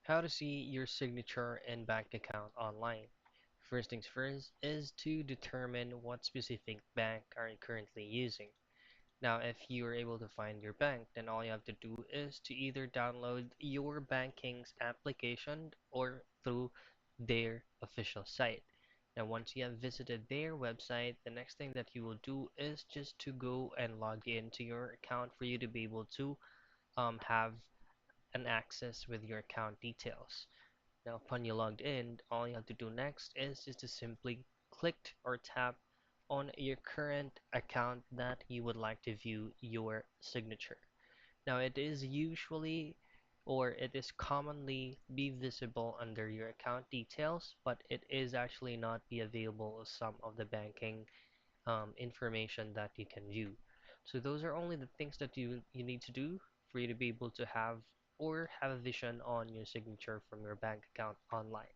How to see your signature and bank account online. First things first is to determine what specific bank are you currently using. Now, if you are able to find your bank, then all you have to do is to either download your banking's application or through their official site. Now, once you have visited their website, the next thing that you will do is just to go and log into your account for you to be able to have an access with your account details. Now, upon you logged in, all you have to do next is just to simply click or tap on your current account that you would like to view your signature. Now, it is usually or it is commonly be visible under your account details, but it is actually not be available as some of the banking information that you can view. So those are only the things that you need to do for you to be able to have or have a vision on your signature from your bank account online.